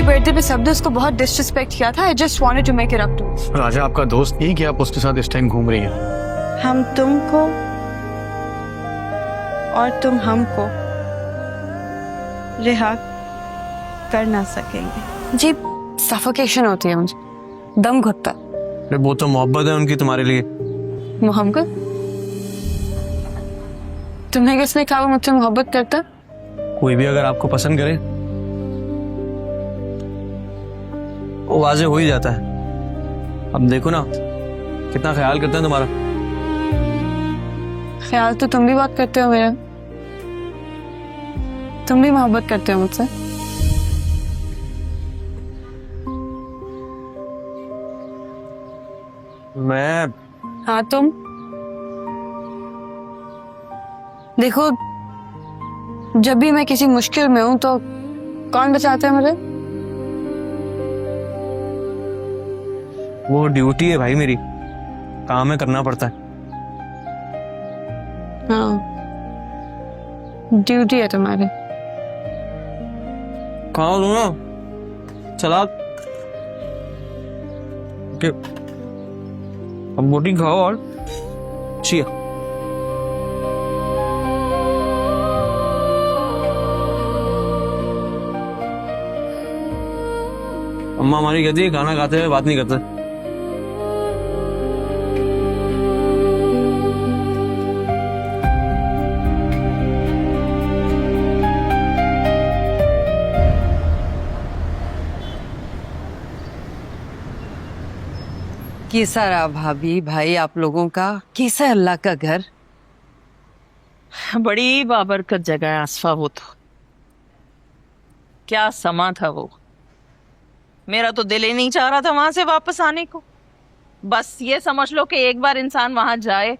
मेरी बर्थडे पे सबने उसको बहुत डिसरिस्पेक्ट किया था। I just wanted to make it up to. Raja आपका दोस्त नहीं कि आप उसके साथ इस टाइम घूम रही हैं? हम तुमको और तुम हमको रिहा कर ना सकेंगे। जी सफोकेशन होती है, मुझे दम घुटता। अरे वो तो मोहब्बत है उनकी तुम्हारे लिए। मोहब्बत? तुम्हें किसने कहा वो मुझसे मोहब्बत करता? कोई भी अगर आपको पसंद करे वो वाजे हो ही जाता है। अब देखो ना कितना ख्याल करते हैं तुम्हारा। ख्याल तो तुम भी बात करते हो मेरा। तुम भी मोहब्बत करते हो मुझसे। मैं हाँ तुम देखो, जब भी मैं किसी मुश्किल में हूं तो कौन बचाता है मुझे? वो ड्यूटी है भाई, मेरी काम है, करना पड़ता है। हाँ ड्यूटी है तुम्हारी। खाओ तुम ना सलाद के, अब रोटी खाओ और चिया। अम्मा हमारी कहती है खाना खाते हुए बात नहीं करते। कैसा रहा भाभी भाई आप लोगों का? कैसा है अल्लाह का घर? बड़ी बाबरकत जगह है आसफा। वो तो क्या समा था वो। मेरा तो दिल ही नहीं चाह रहा था वहां से वापस आने को। बस ये समझ लो कि एक बार इंसान वहां जाए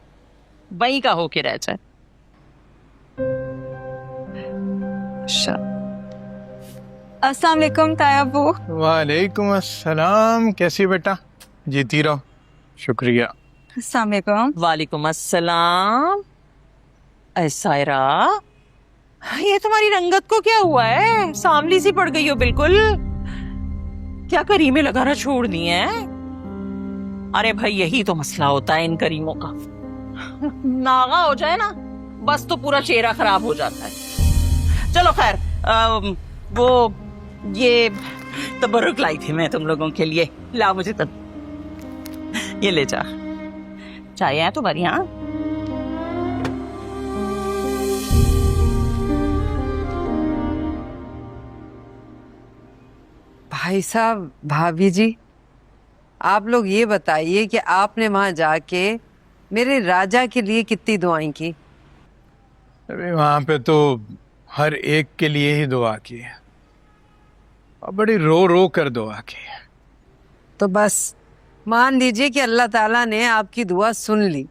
वहीं का होके रह जाए। अस्सलाम वालेकुम ताया बू। वालेकुम अस्सलाम। कैसी बेटा? जीती रहो। शुक्रिया। अस्सलाम वालेकुम। वालेकुम अस्सलाम। सायरा, ये तुम्हारी रंगत को क्या हुआ है? सांवली सी पड़ गई हो बिल्कुल। क्या करीमें लगाना छोड़ दी हैं? अरे भाई यही तो मसला होता है इन करीमों का। नागा हो जाए ना बस तो पूरा चेहरा खराब हो जाता है। चलो खैर, वो ये तबरुक लाई थी मैं तुम लोगों के लिए। ला मुझे तब ये ले जा। चाय है तुम्हारी? हाँ भाई साहब भाभी जी, आप लोग ये बताइए कि आपने वहां जाके मेरे राजा के लिए कितनी दुआएं की? अरे वहां पे तो हर एक के लिए ही दुआ की है और बड़ी रो रो कर दुआ की है। तो बस मान लीजिए कि अल्लाह ताला ने आपकी दुआ सुन ली।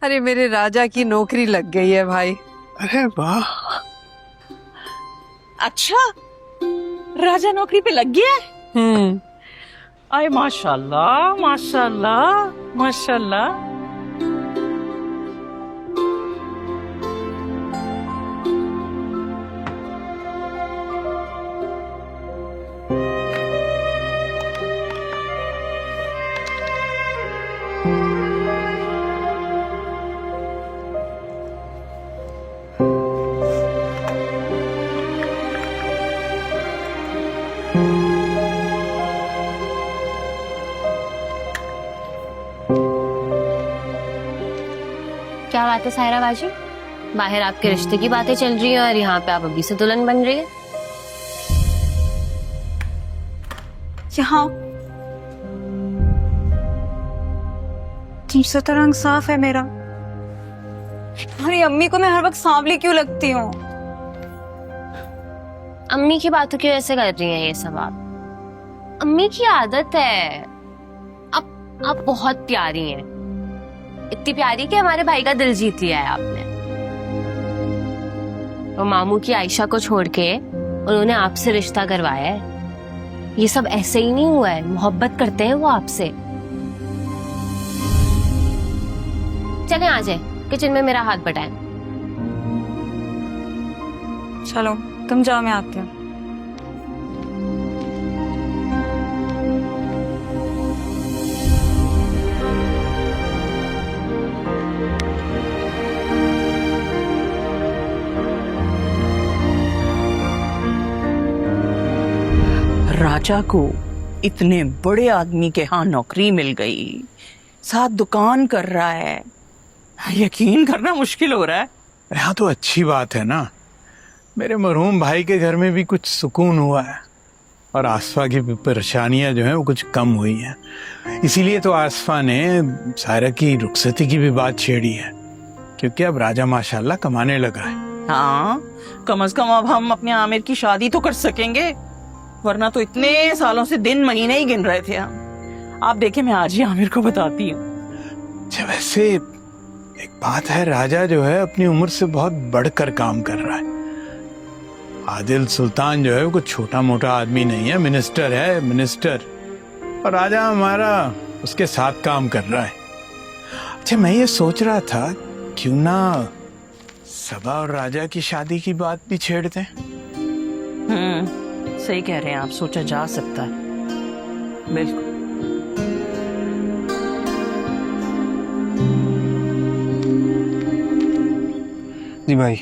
अरे मेरे राजा की नौकरी लग गई है भाई। अरे वाह। अच्छा, राजा नौकरी पे लग गया है? अरे माशाल्लाह माशाल्लाह माशाल्लाह। क्या बात है सायरा बाजी? बाहर आपके रिश्ते की बातें चल रही है और यहाँ पे आप अभी से दुल्हन बन रही है। यहाँ तुमसे तो रंग साफ है मेरा। अरे अम्मी को मैं हर वक्त सांवली क्यों लगती हूँ? अम्मी की बातों क्यों ऐसे कर रही हैं ये सब आप? अम्मी की आदत है। आप बहुत प्यारी हैं, इतनी प्यारी कि हमारे भाई का दिल जीत लिया है आपने। तो मामू की आयशा को छोड़ के उन्होंने आपसे रिश्ता करवाया है। ये सब ऐसे ही नहीं हुआ है, मोहब्बत करते हैं वो आपसे। चले आ जाए किचन में मेरा हाथ बटाएं। चलो तुम जाओ, मैं आती हूँ। राजा को इतने बड़े आदमी के यहाँ नौकरी मिल गई, साथ दुकान कर रहा है, यकीन करना मुश्किल हो रहा है। यहाँ तो अच्छी बात है ना, मेरे मरहूम भाई के घर में भी कुछ सुकून हुआ है और आसफा की परेशानियां जो हैं वो कुछ कम हुई हैं। इसीलिए तो आसफा ने सायरा की रुखसती की भी बात छेड़ी है, क्योंकि अब राजा माशाल्लाह कमाने लगा है। हाँ, कम से कम अब हम अपने आमिर की शादी तो कर सकेंगे, वरना तो इतने सालों से दिन महीने ही गिन रहे थे हम। आप देखें, मैं आज ही आमिर को बताती हूँ। अच्छा, वैसे एक बात है, राजा जो है अपनी उम्र से बहुत बढ़कर काम कर रहा है। आदिल सुल्तान जो है वो कुछ छोटा मोटा आदमी नहीं है, मिनिस्टर है, मिनिस्टर। और राजा हमारा उसके साथ काम कर रहा है। अच्छा, मैं ये सोच रहा था क्यों ना सबा और राजा की शादी की बात भी छेड़ते हैं। सही कह रहे हैं आप, सोचा जा सकता है, बिल्कुल। जी भाई,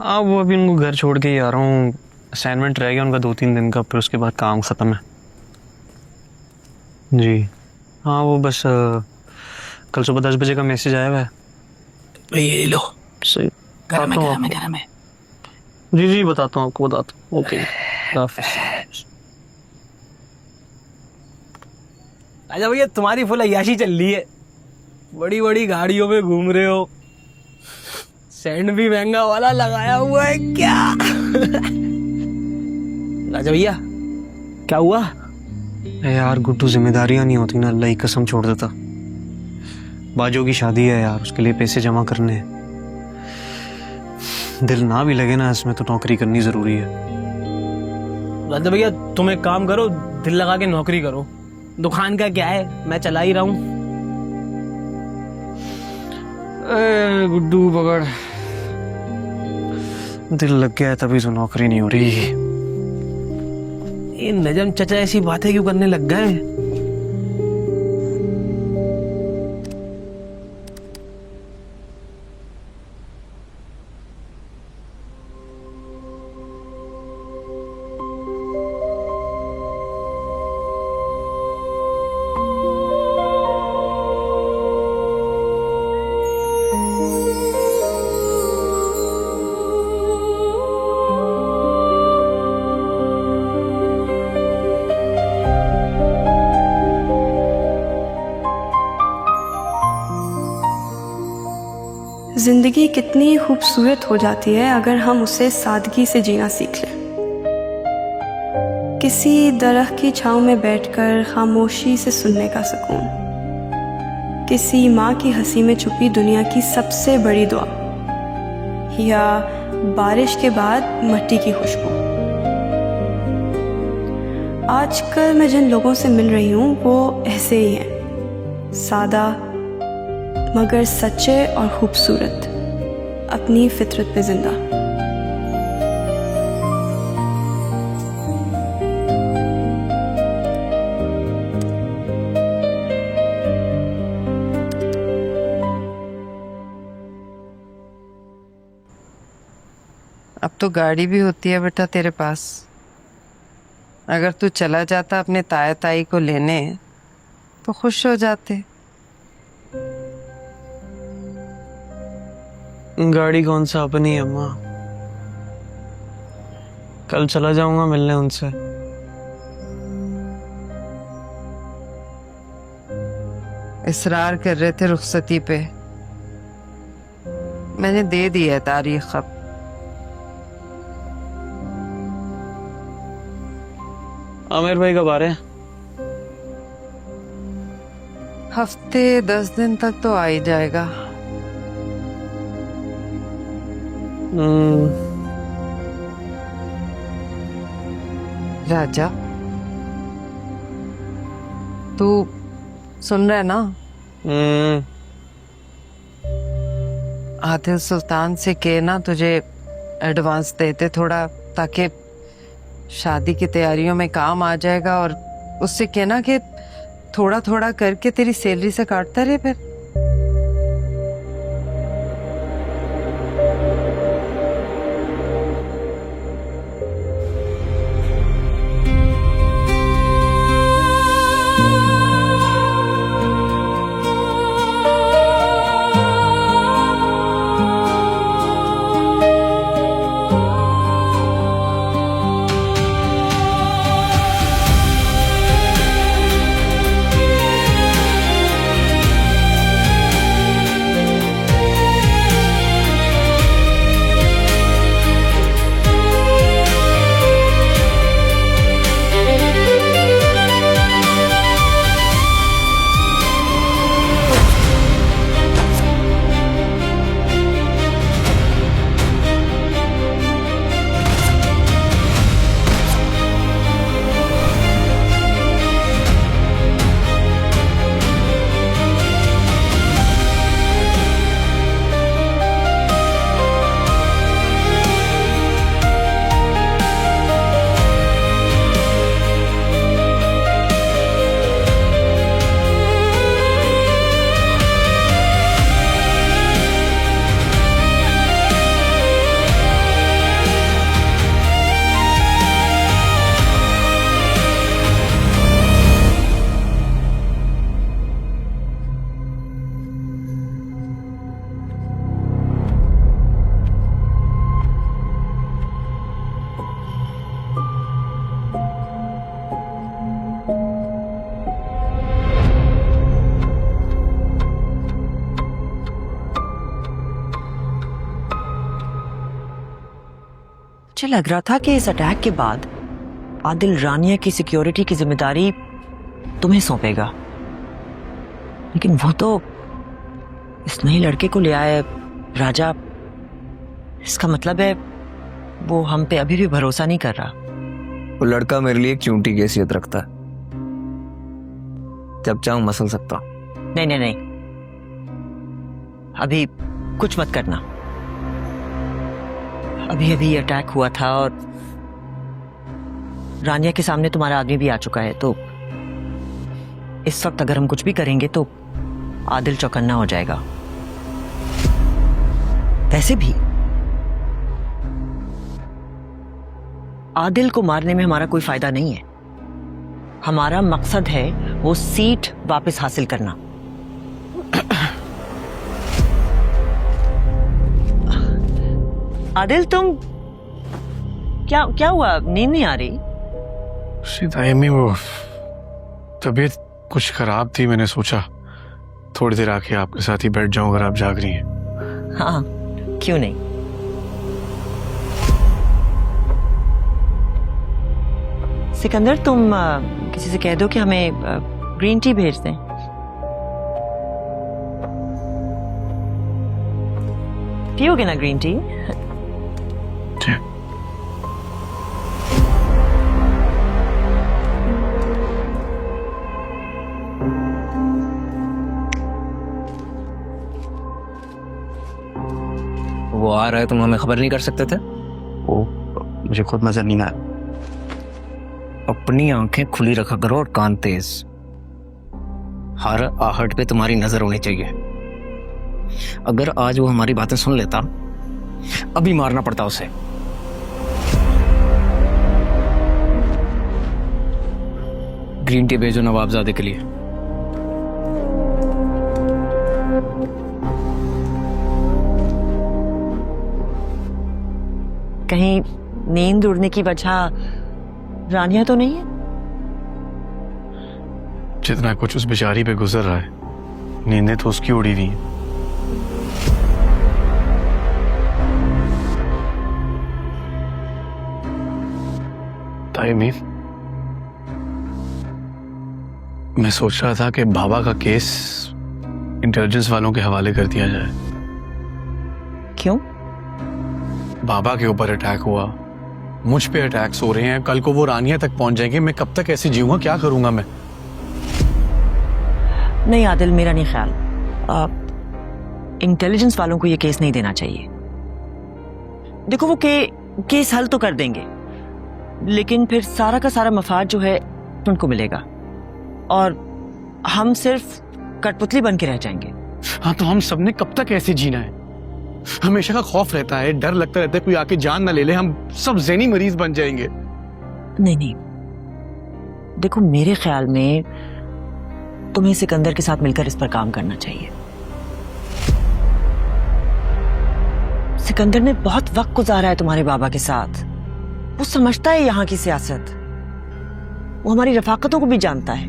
हाँ वो अभी उनको घर छोड़ के ही आ रहा हूँ। असाइनमेंट रह गया उनका 2-3 दिन का, फिर उसके बाद काम ख़त्म है। जी हाँ, वो बस कल सुबह 10 बजे का मैसेज आया हुआ है। ये लो, सही घर में जी जी बताता हूँ आपको, बताता हूँ। ओके, अच्छा भैया, तुम्हारी फुल अय्याशी चल रही है, बड़ी बड़ी गाड़ियों में घूम रहे हो, सेंड भी महंगा वाला लगाया हुआ है क्या? राजा भैया क्या हुआ? यार गुड्डू, जिम्मेदारियां नहीं होती ना, अल्लाह की कसम छोड़ देता। बाजू की शादी है यार, उसके लिए पैसे जमा करने हैं। दिल ना भी लगे ना इसमें, तो नौकरी करनी जरूरी है। राजा भैया तुम एक काम करो, दिल लगा के नौकरी करो। दुकान का क्या है, मैं चला ही रहा हूँ। गुड्डू पकड़, दिल लग गया है तभी तो नौकरी नहीं हो रही। ये नजम चचा ऐसी बातें क्यों करने लग गए? जिंदगी कितनी खूबसूरत हो जाती है अगर हम उसे सादगी से जीना सीख लें। किसी दरख्त की छांव में बैठकर खामोशी से सुनने का सुकून, किसी माँ की हंसी में छुपी दुनिया की सबसे बड़ी दुआ, या बारिश के बाद मिट्टी की खुशबू। आजकल मैं जिन लोगों से मिल रही हूँ वो ऐसे ही हैं, सादा मगर सच्चे और खूबसूरत, अपनी फितरत पे जिंदा। अब तो गाड़ी भी होती है बेटा तेरे पास। अगर तू चला जाता अपने ताया ताई को लेने तो खुश हो जाते। गाड़ी कौन सा, अपनी है अम्मा। कल चला जाऊंगा मिलने उनसे। इसरार कर रहे थे रुखसती पे, मैंने दे दी है तारीख। अब आमिर भाई कब आ रहे हैं? हफ्ते 10 दिन तक तो आ ही जाएगा। राजा, तू सुन रहा है ना? आदिल सुल्तान से कहना तुझे एडवांस देते थोड़ा, ताकि शादी की तैयारियों में काम आ जाएगा। और उससे कहना कि थोड़ा थोड़ा करके तेरी सैलरी से काटता रहे फिर। मुझे लग रहा था कि इस अटैक के बाद आदिल रानिया की सिक्योरिटी की जिम्मेदारी तुम्हें सौंपेगा, लेकिन वो तो इस नए लड़के को ले आए राजा। इसका मतलब है वो हम पे अभी भी भरोसा नहीं कर रहा। वो लड़का मेरे लिए एक चूंटी की हैसियत रखता है, जब चाहूं मसल सकता हूं। नहीं नहीं नहीं, अभी कुछ मत करना। अभी अभी अटैक हुआ था और रानिया के सामने तुम्हारा आदमी भी आ चुका है, तो इस वक्त अगर हम कुछ भी करेंगे तो आदिल चौकन्ना हो जाएगा। वैसे भी आदिल को मारने में हमारा कोई फायदा नहीं है। हमारा मकसद है वो सीट वापस हासिल करना। आदिल तुम क्या हुआ? नींद नहीं आ रही? सीतायमी वो तबीयत कुछ खराब थी, मैंने सोचा थोड़ी देर आके आपके साथ ही बैठ जाऊं अगर आप जाग रही हैं। हाँ, क्यों नहीं। सिकंदर तुम किसी से कह दो कि हमें ग्रीन टी भेज दें। पियोगे ना ग्रीन टी? वो आ रहा है, तुम हमें खबर नहीं कर सकते थे? वो मुझे खुद नजर नहीं आया। अपनी आंखें खुली रखा करो और कान तेज। हर आहट पे तुम्हारी नजर होनी चाहिए। अगर आज वो हमारी बातें सुन लेता, अभी मारना पड़ता उसे। ग्रीन टी भेजो नवाबजादे के लिए। कहीं नींद उड़ने की वजह रानिया तो नहीं है? जितना कुछ उस बेचारी पे गुजर रहा है, नींदें तो उसकी उड़ी हुई हैं। तायमी, मैं सोच रहा था कि बाबा का केस इंटेलिजेंस वालों के हवाले कर दिया जाए। क्यों? बाबा के ऊपर अटैक हुआ, मुझ पे अटैक्स हो रहे हैं, कल को वो रानिया तक पहुंच जाएंगे। मैं कब तक ऐसे जीऊंगा, क्या करूंगा मैं? नहीं आदिल, मेरा नहीं ख्याल। इंटेलिजेंस वालों को ये केस नहीं देना चाहिए। देखो वो केस हल तो कर देंगे, लेकिन फिर सारा का सारा मफाद जो है उनको मिलेगा और हम सिर्फ कठपुतली बन के रह जाएंगे। हाँ, तो हम सबने कब तक ऐसे जीना है? हमेशा का खौफ रहता है, डर लगता रहता है कोई आके जान ना ले ले, हम सब ज़हनी मरीज बन जाएंगे। नहीं, देखो मेरे ख्याल में तुम्हें सिकंदर के साथ मिलकर इस पर काम करना चाहिए। सिकंदर ने बहुत वक्त गुजारा है तुम्हारे बाबा के साथ। वो समझता है यहाँ की सियासत, वो हमारी रफाकतों को भी जानता है।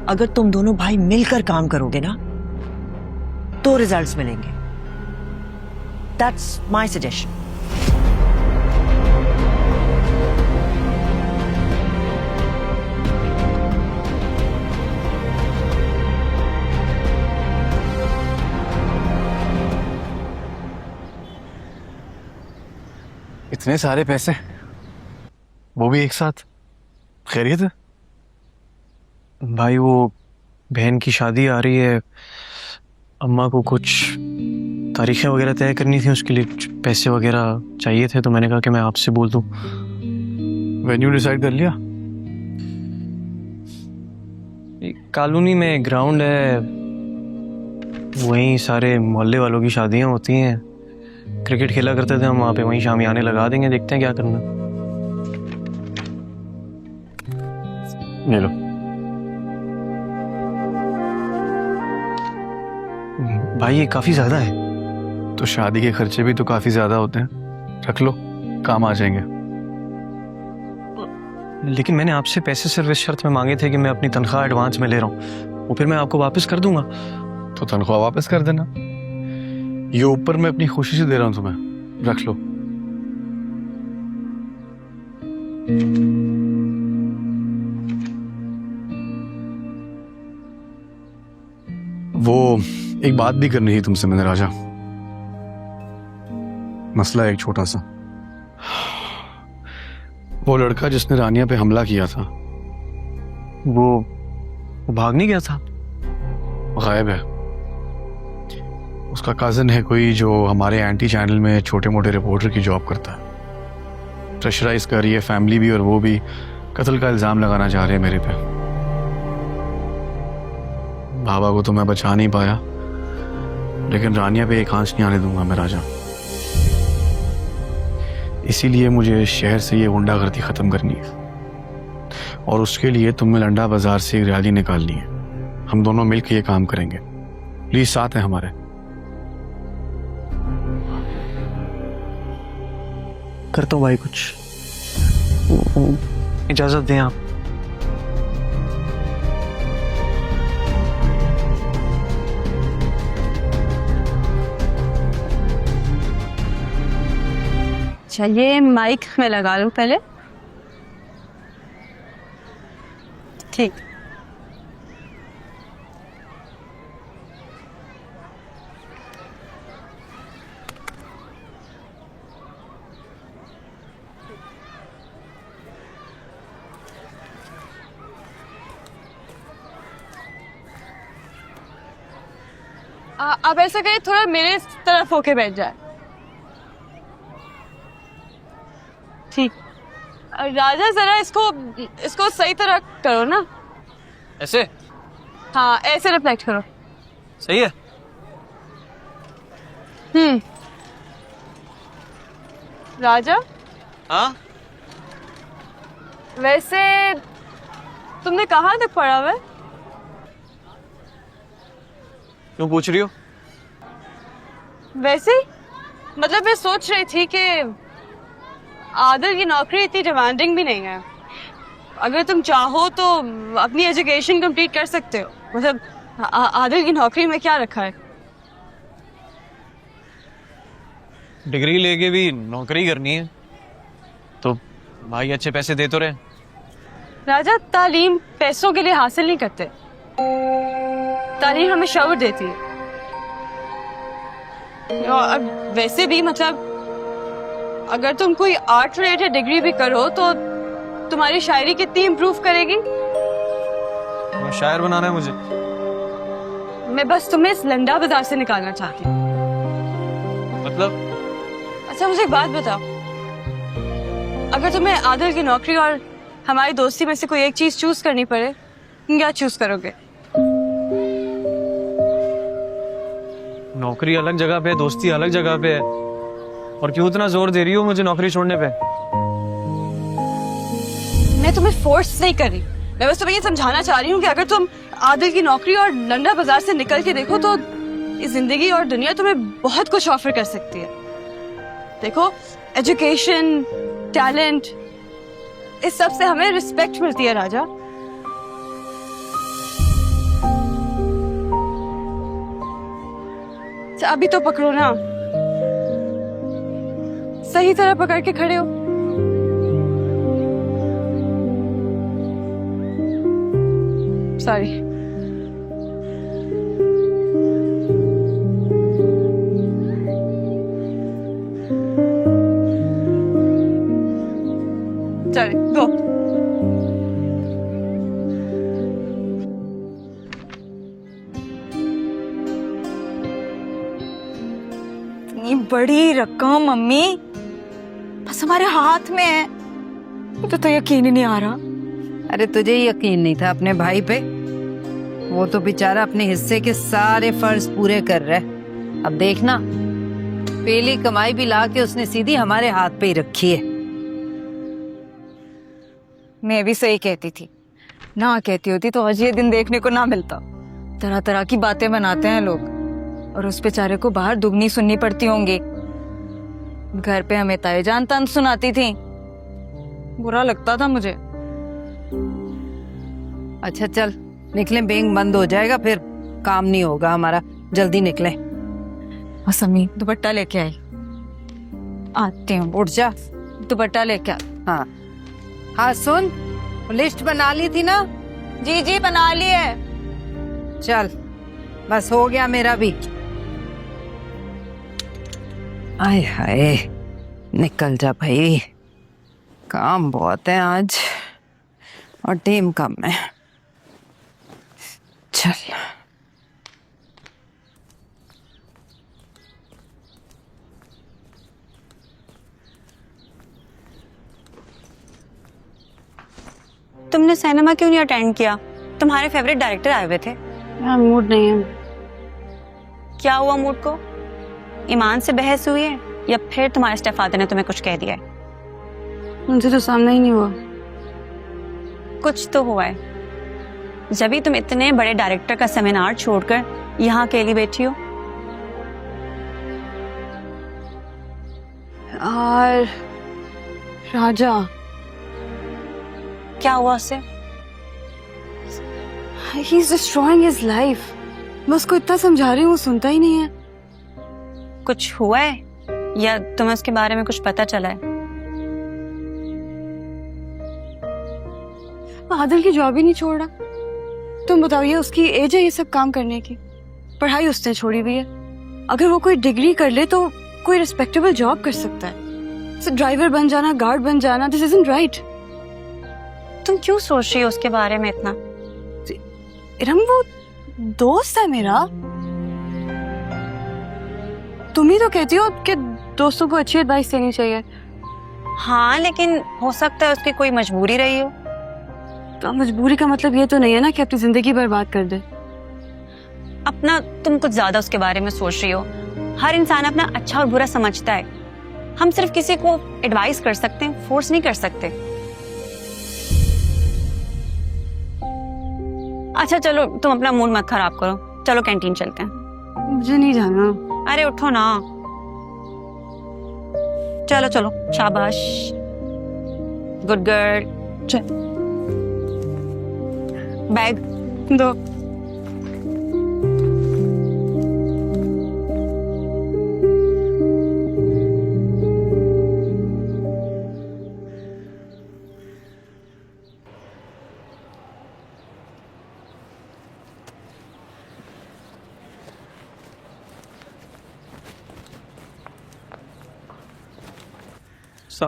अगर तुम दोनों भाई मिलकर काम करोगे ना तो रिजल्ट्स मिलेंगे। That's my suggestion. इतने सारे पैसे, वो भी एक साथ? खैरियत है? भाई वो बहन की शादी आ रही है, अम्मा को कुछ तारीखें वगैरह तय करनी थी, उसके लिए कुछ पैसे वगैरह चाहिए थे, तो मैंने कहा कि मैं आपसे बोल दूं। वेन्यू डिसाइड कर लिया? कॉलोनी में ग्राउंड है, वहीं सारे मोहल्ले वालों की शादियां होती हैं। क्रिकेट खेला करते थे हम वहाँ पे, वहीं शामियाने लगा देंगे, देखते हैं क्या करना। ले लो। भाई ये काफी ज्यादा है। तो शादी के खर्चे भी तो काफी ज्यादा होते हैं, रख लो, काम आ जाएंगे। लेकिन मैंने आपसे पैसे सिर्फ इस शर्त में मांगे थे कि मैं अपनी तनख्वाह एडवांस में ले रहा हूँ, वो फिर मैं आपको वापस कर दूंगा। तो तनख्वाह वापस कर देना। ये ऊपर मैं अपनी खुशी से दे रहा हूं तुम्हें, रख लो। वो एक बात भी करनी थी तुमसे मैंने राजा। मसला है एक छोटा सा। वो लड़का जिसने रानिया पे हमला किया था वो भाग नहीं गया था, गायब है। उसका कजन है कोई जो हमारे एंटी चैनल में छोटे मोटे रिपोर्टर की जॉब करता है। प्रेशराइज कर रही है फैमिली भी और वो भी, कत्ल का इल्जाम लगाना चाह रहे हैं मेरे पे। बाबा को तो मैं बचा नहीं पाया, लेकिन रानिया पे एक आंच नहीं आने दूंगा मैं राजा। इसीलिए मुझे शहर से ये गुंडागर्दी खत्म करनी है, और उसके लिए तुम्हें लंडा बाजार से एक रैली निकालनी है। हम दोनों मिलकर ये काम करेंगे, प्लीज साथ हैं हमारे। करता हूँ भाई कुछ, इजाजत दें आप। अच्छा, ये माइक में लगा लूं पहले। ठीक। आप ऐसा करिए, थोड़ा मेरे तरफ होके बैठ जाए। ठीक। राजा जरा इसको सही तरह करो ना। ऐसे? हाँ, ऐसे रिफ्लेक्ट करो। सही है। राजा, हाँ वैसे तुमने कहाँ तक पढ़ा हुआ है? क्यों पूछ रही हो? वैसे ही, मतलब मैं सोच रही थी कि आदिल की नौकरी इतनी डिमांडिंग भी नहीं है। अगर तुम चाहो तो अपनी एजुकेशन कंप्लीट कर सकते हो। मतलब आदिल की नौकरी में क्या रखा है? डिग्री लेके भी नौकरी करनी है तो भाई अच्छे पैसे दे तो रहे। राजा, तालीम पैसों के लिए हासिल नहीं करते, तालीम हमें शऊर देती है। और वैसे भी मतलब अगर तुम कोई आर्ट रिलेटेड डिग्री भी करो तो तुम्हारी शायरी कितनी इम्प्रूव करेगी। शायर बनाना है मुझे। मैं बस तुम्हें इस लंडा बाजार से निकालना चाहती हूँ। मतलब? अच्छा, मुझे एक बात बताओ, अगर तुम्हें आदिल की नौकरी और हमारी दोस्ती में से कोई एक चीज चूज करनी पड़े, तुम क्या चूज करोगे? नौकरी अलग जगह पे है, दोस्ती अलग जगह पे है, और क्यों इतना जोर दे रही हो मुझे नौकरी छोड़ने पे? मैं तुम्हें फोर्स नहीं कर रही, मैं बस तुम्हें ये समझाना चाह रही हूँ कि अगर तुम आदिल की नौकरी और लंडा बाजार से निकल के देखो तो ये जिंदगी और दुनिया तुम्हें बहुत कुछ ऑफर कर सकती है। देखो, एजुकेशन, टैलेंट, इस सब से हमें रिस्पेक्ट मिलती है राजा। अभी तो पकड़ो ना, सही तरह पकड़ के खड़े हो। सॉरी। चलिए, दो। इतनी बड़ी रकम मम्मी बस हमारे हाथ में है, तो यकीन ही नहीं आ रहा। अरे तुझे यकीन नहीं था अपने भाई पे? वो तो बेचारा अपने हिस्से के सारे फर्ज पूरे कर रहा है। अब देखना, पहली कमाई भी ला के उसने सीधी हमारे हाथ पे ही रखी है। मैं भी सही कहती थी, ना कहती होती तो आज ये दिन देखने को ना मिलता। तरह तरह की बातें बनाते हैं लोग, और उस बेचारे को बाहर दुगनी सुननी पड़ती होंगी। घर पे हमें ताईजान तंज सुनाती थी, बुरा लगता था मुझे। अच्छा चल निकले, बैंक बंद हो जाएगा, फिर काम नहीं होगा हमारा। जल्दी निकले। बस अम्मी दुपट्टा लेके आई। आती हूँ। उठ जा। दुपट्टा लेके आ। हाँ हाँ, सुन, लिस्ट बना ली थी ना? जी जी बना ली है। चल, बस हो गया मेरा भी। आय हाय, निकल जा भाई, काम बहुत है आज और टीम कम है। चल। तुमने सिनेमा क्यों नहीं अटेंड किया? तुम्हारे फेवरेट डायरेक्टर आए हुए थे। यार मूड नहीं है। क्या हुआ मूड को? ईमान से बहस हुई है या फिर तुम्हारे स्टेफादर ने तुम्हें कुछ कह दिया है? उनसे तो सामना ही नहीं हुआ। कुछ तो हुआ है, जब भी तुम इतने बड़े डायरेक्टर का सेमिनार छोड़कर यहाँ अकेली बैठी हो। और राजा, क्या हुआ उससे? He is destroying his life. मैं उसको इतना समझा रही हूँ, वो सुनता ही नहीं है। कुछ हुआ है या तुम्हें उसके बारे में कुछ पता चला है? आदिल की जॉब ही नहीं छोड़ रहा। तुम बताइए, उसकी एज है ये सब काम करने की? पढ़ाई उसने छोड़ी हुई है। अगर वो कोई डिग्री कर ले तो कोई रिस्पेक्टेबल जॉब कर सकता है। ड्राइवर बन जाना, गार्ड बन जाना, दिस इजंट राइट। तुम क्यों सोच रही हो उसके बारे में इतना? इरम, वो दोस्त है मेरा। तुम ही तो कहती हो कि दोस्तों को अच्छी एडवाइस देनी चाहिए। हाँ, लेकिन हो सकता है उसकी कोई मजबूरी रही हो। तो मजबूरी का मतलब ये तो नहीं है ना कि अपनी जिंदगी बर्बाद कर दे। अपना तुम कुछ ज्यादा उसके बारे में सोच रही हो। हर इंसान अपना अच्छा और बुरा समझता है। हम सिर्फ किसी को एडवाइस कर सकते हैं, फोर्स नहीं कर सकते। अच्छा चलो, तुम अपना मूड मत खराब करो, चलो कैंटीन चलते हैं। मुझे नहीं जाना। अरे उठो ना, चलो चलो, शाबाश, गुड गर्ल। चल, बैग दो। So,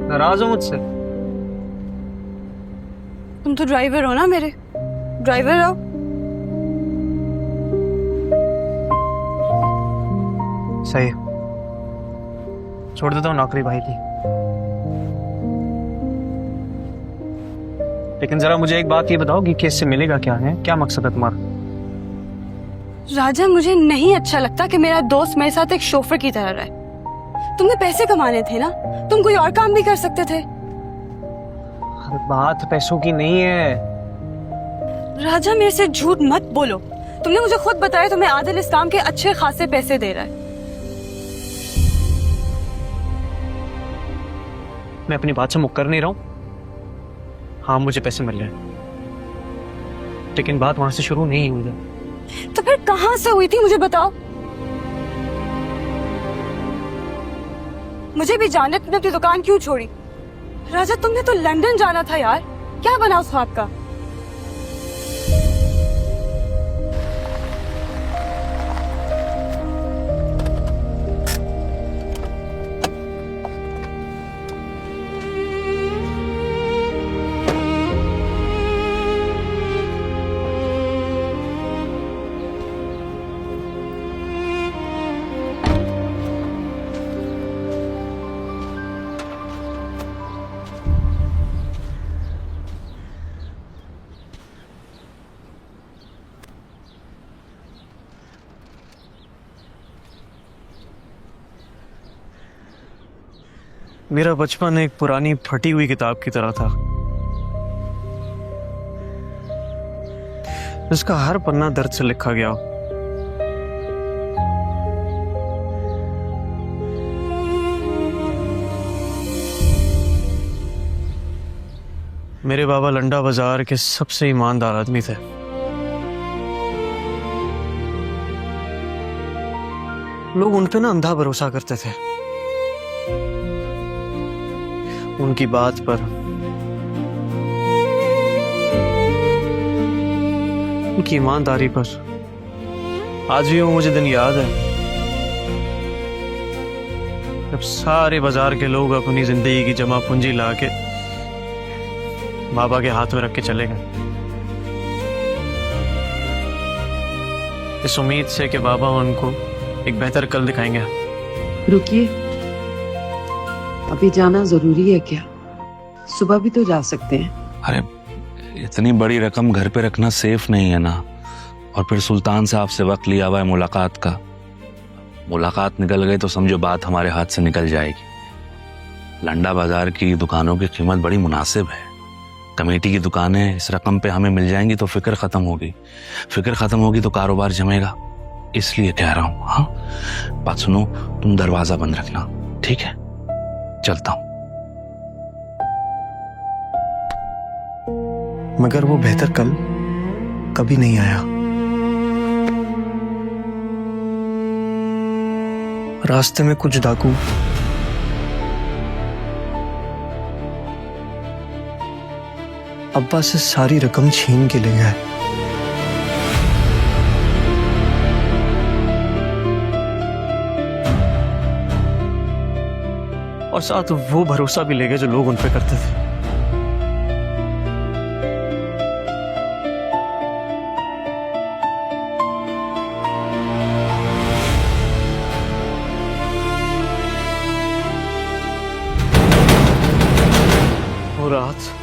नाराज हो मुझसे? तुम तो ड्राइवर हो ना मेरे, ड्राइवर हो। सही, छोड़ देता हूँ नौकरी भाई की। लेकिन जरा मुझे एक बात ये बताओ कि इससे मिलेगा क्या है? क्या मकसद है तुम्हारा? राजा, मुझे नहीं अच्छा लगता कि मेरा दोस्त मेरे साथ एक शोफर की तरह रहे। तुमने पैसे कमाने थे ना, तुम कोई और काम भी कर सकते थे। अरे बात पैसों की नहीं है। राजा, मेरे से झूठ मत बोलो। तुमने मुझे खुद बताया तुम्हें आदिल इस काम के अच्छे खासे पैसे दे रहा है। मैं अपनी बात से मुकर नहीं रहा हूं। हाँ, मुझे पैसे मिल रहे हैं, लेकिन बात वहां से शुरू नहीं हुई है। तो फिर कहां से हुई थी, मुझे बताओ। मुझे भी जानना, तुमने अपनी दुकान क्यों छोड़ी? राजा, तुमने तो लंदन जाना था यार, क्या बना उस ख्वाब का? मेरा बचपन एक पुरानी फटी हुई किताब की तरह था, जिसका हर पन्ना दर्द से लिखा गया हो। मेरे बाबा लंडा बाजार के सबसे ईमानदार आदमी थे। लोग उन पे ना अंधा भरोसा करते थे। उनकी बात पर, उनकी ईमानदारी पर आज भी वो मुझे दिन याद है, जब सारे बाजार के लोग अपनी जिंदगी की जमा पूंजी लाके बाबा के हाथ में रख के चले गए, इस उम्मीद से कि बाबा उनको एक बेहतर कल दिखाएंगे। रुकिए, अभी जाना जरूरी है क्या? सुबह भी तो जा सकते हैं। अरे इतनी बड़ी रकम घर पे रखना सेफ नहीं है ना, और फिर सुल्तान साहब से वक्त लिया हुआ है मुलाकात का। मुलाकात निकल गई तो समझो बात हमारे हाथ से निकल जाएगी। लंडा बाजार की दुकानों की कीमत बड़ी मुनासिब है। कमेटी की दुकानें इस रकम पे हमें मिल जाएंगी तो फिक्र खत्म होगी। फिक्र खत्म होगी तो कारोबार जमेगा, इसलिए कह रहा हूं। हाँ, बात सुनो, तुम दरवाजा बंद रखना, ठीक है? चलता हूं। मगर वो बेहतर कल कभी नहीं आया। रास्ते में कुछ डाकू अब्बा से सारी रकम छीन के ले गए। और साथ वो भरोसा भी ले गए जो लोग उन पे करते थे। वो रात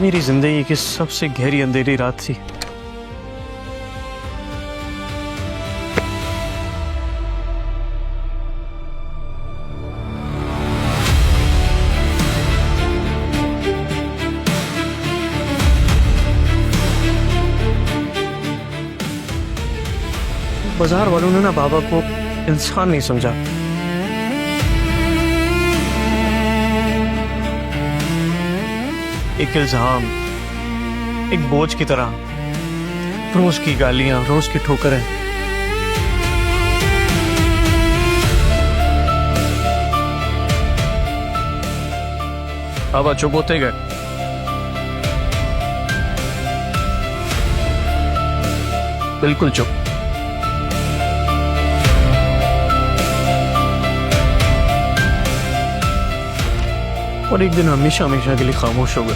मेरी जिंदगी की सबसे गहरी अंधेरी रात थी। बाजार वालों ने ना बाबा को इंसान नहीं समझा। एक इल्जाम, एक बोझ की तरह, रोज की गालियां, रोज की ठोकरें। बाबा चुप होते गए। बिल्कुल चुप। और एक दिन हमेशा हमेशा के लिए खामोश हो गए।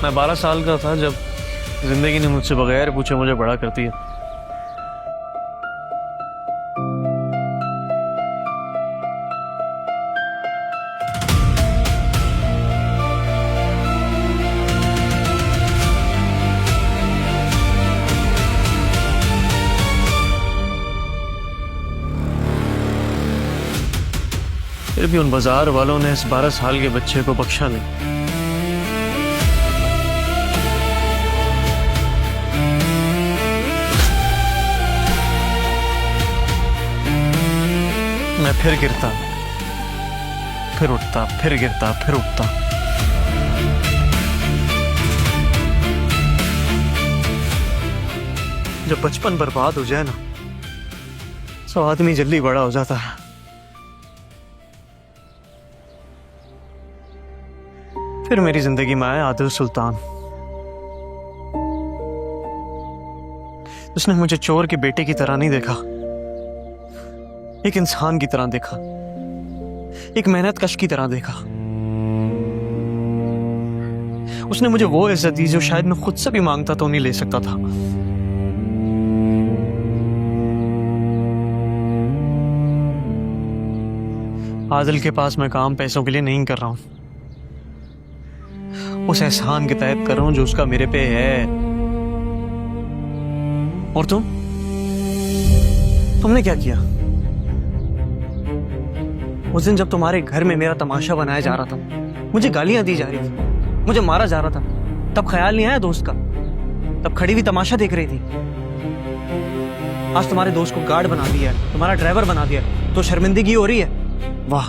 मैं 12 साल का था जब जिंदगी ने मुझसे बगैर पूछे मुझे बड़ा कर दिया। फिर भी उन बाजार वालों ने इस 12 साल के बच्चे को बख्शा नहीं। मैं फिर गिरता, फिर उठता, फिर गिरता, फिर उठता। जब बचपन बर्बाद हो जाए ना, तो आदमी जल्दी बड़ा हो जाता है। फिर मेरी जिंदगी में आया आदिल सुल्तान। उसने मुझे चोर के बेटे की तरह नहीं देखा, एक इंसान की तरह देखा, एक मेहनत कश की तरह देखा। उसने मुझे वो इज्जत दी जो शायद मैं खुद से भी मांगता तो नहीं ले सकता था। आदिल के पास मैं काम पैसों के लिए नहीं कर रहा हूं, उस एहसान के तहत कर रहा हूं जो उसका मेरे पे है। और तुमने क्या किया? उस दिन जब तुम्हारे घर में मेरा तमाशा बनाया जा रहा था, मुझे गालियां दी जा रही थी, मुझे मारा जा रहा था, तब ख्याल नहीं आया दोस्त का? तब खड़ी हुई तमाशा देख रही थी। आज तुम्हारे दोस्त को गार्ड बना दिया है, तुम्हारा ड्राइवर बना दिया, तो शर्मिंदगी हो रही है। वाह,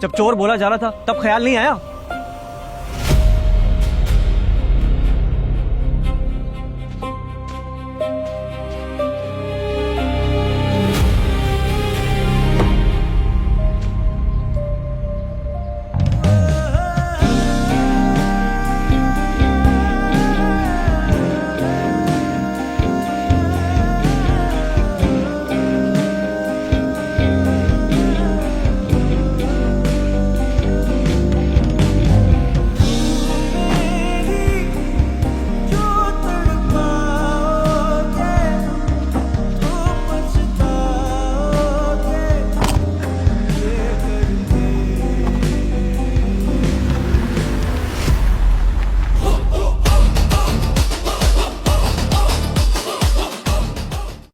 जब चोर बोला जा रहा था तब ख्याल नहीं आया?